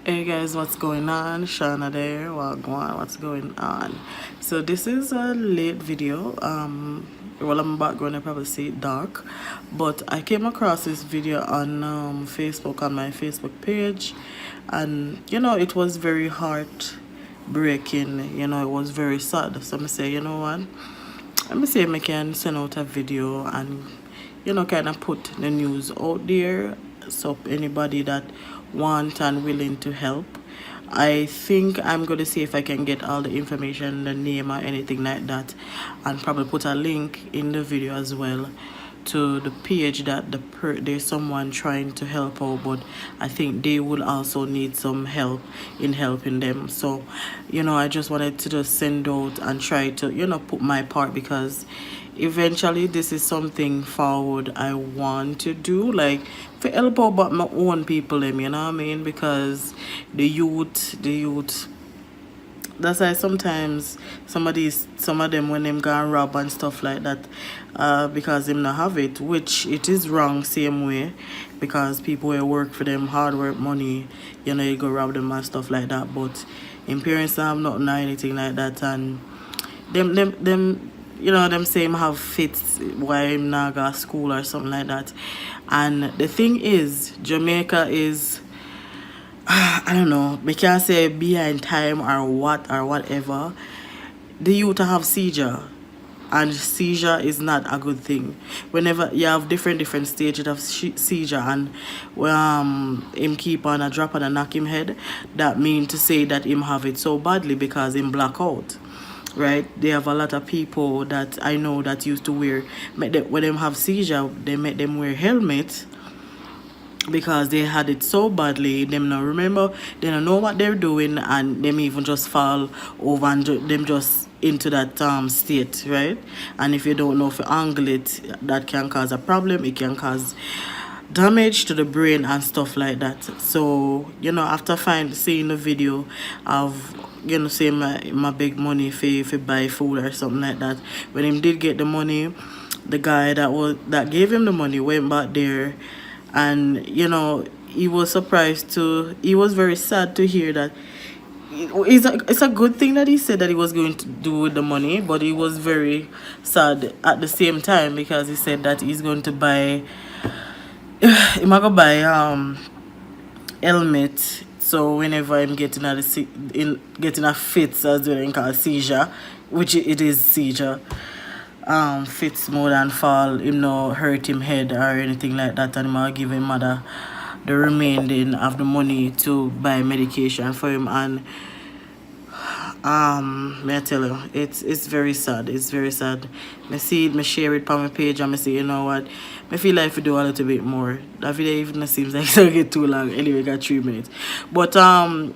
Hey guys, what's going on? Shana there. What's going on? So this is a late video. Well, I'm about going to probably see it dark, but I came across this video on Facebook on my Facebook page, and it was very heartbreaking. It was very sad. So I say, you know what? Let me see if I can send out a video and kind of put the news out there, so anybody that want and willing to help. I think I'm going to see if I can get all the information, the name or anything like that, and probably put a link in the video as well to the page that there's someone trying to help out, but I think they will also need some help in helping them. So I just wanted to just send out and try to put my part, because eventually this is something forward I want to do, like for help out but my own people them, you know what I mean, because the youth, that's why sometimes some of them when them go and rob and stuff like that, because them not have it, which it is wrong same way, because people will work for them hard work money, you go rob them and stuff like that. But in parents don't have nothing or anything like that, and them them say him have fits why him not go to school or something like that. And the thing is, Jamaica is I don't know, we can't say behind time or what or whatever. The youth have seizure, and seizure is not a good thing. Whenever you have different stages of seizure, and him keep on a drop and a knock him head, that mean to say that him have it so badly because him black out. Right, they have a lot of people that I know that used to wear, when them have seizure, they make them wear helmet, because they had it so badly, them not remember, they don't know what they're doing, and them even just fall over and them just into that state, right? And if you don't know if you angle it, that can cause a problem. It can cause damage to the brain and stuff like that. So after seeing the video of say my big money for buy food or something like that, when him did get the money, the guy that gave him the money went back there, and he was he was very sad to hear that. It's a good thing that he said that he was going to do with the money, but he was very sad at the same time, because he said that he's going to buy he might go buy helmet, so whenever I'm getting getting a fits, as they call seizure, which it is seizure, fits more than fall, him no hurt him head or anything like that, and I'll give him mother the remaining of the money to buy medication for him. And may I tell you, it's very sad. It's very sad. I see it, I share it on my page, and I say, you know what, I feel like we do a little bit more. That video even seems like it's gonna get too long. Anyway, got 3 minutes. But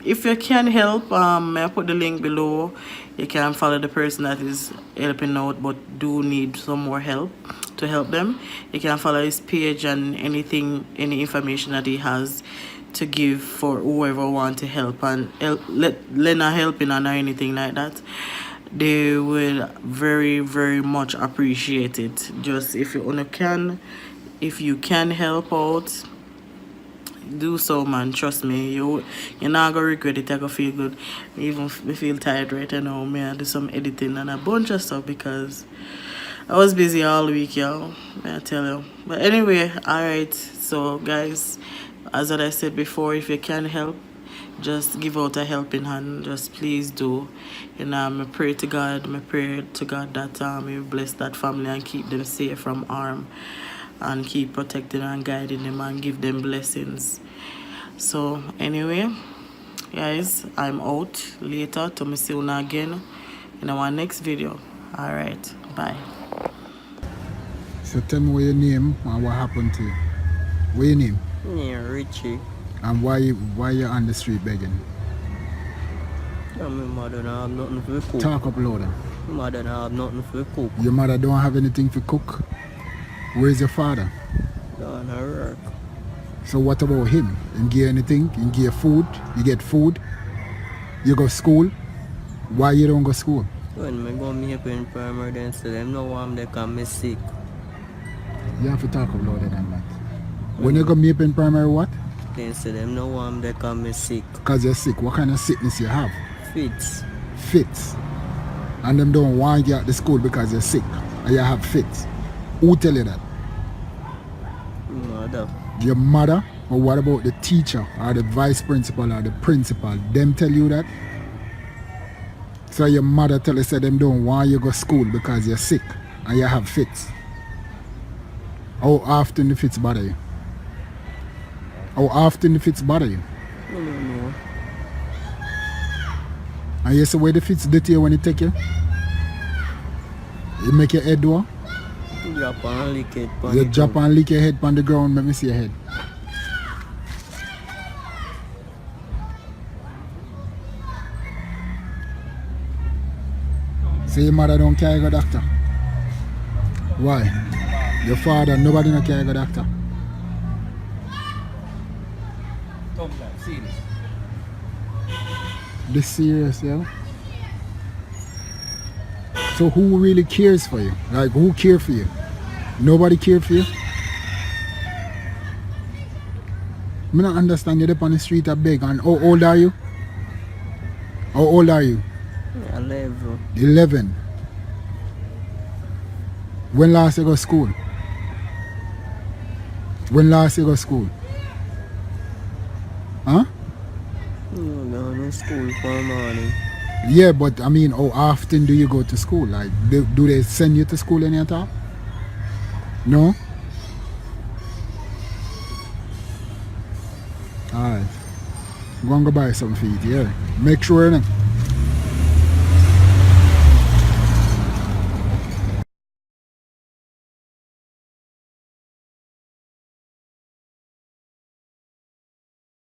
if you can help, I put the link below. You can follow the person that is helping out but do need some more help to help them. You can follow his page, and any information that he has to give for whoever want to help, and lend a helping or anything like that, they will very, very much appreciate it. Just if you can help out, do so, man. Trust me, you're not gonna regret it. You're gonna feel good. Even me feel tired right now, man. I do some editing and a bunch of stuff because I was busy all week, y'all. I tell you. But anyway, alright. So guys, as what I said before, if you can help, just give out a helping hand. Just please do. I pray to God. I pray to God that He bless that family and keep them safe from harm, and keep protecting and guiding them and give them blessings. So anyway, guys, I'm out. Later to see you again in our next video. Alright, bye. So tell me what your name and what happened to you. What your name? Yeah, Richie. And why you on the street begging? My mother don't have nothing for cook. Talk up louder. My mother don't have nothing for cook. Your mother don't have anything to cook? Where's your father? Don't work. So what about him? Him give anything? Him give food? You get food? You go school? Why you don't go school? When I go me up in primary, then say them no want they can me sick. You have to talk up louder than that. When you go me up in primary what? Them say them no want they call me sick. Because you're sick. What kind of sickness you have? Fits. Fits. And them don't want you at the school because you're sick and you have fits. Who tell you that? Mother. Your mother? Or what about the teacher or the vice principal or the principal? Them tell you that? So your mother tell you say them don't want you go school because you're sick and you have fits. How often the fits bother you? How often the fits bother you? I don't know. And you say where the fits do to you when it take you? You make your head do? Drop and lick it. You drop and lick your head on the ground, let me see your head. So your mother don't carry go doctor? Why? Your father, nobody no carry go doctor? This serious, yeah? So who really cares for you? Like who care for you? Nobody care for you? I don't understand. You're up on the street a beg. And how old are you? How old are you? 11. 11. When last you go to school? When last you go to school? Huh? No, no school for morning. Yeah, but I mean, how often do you go to school? Like, do they send you to school any at all? No? Alright. Go and go buy something for you, yeah? Make sure, innit?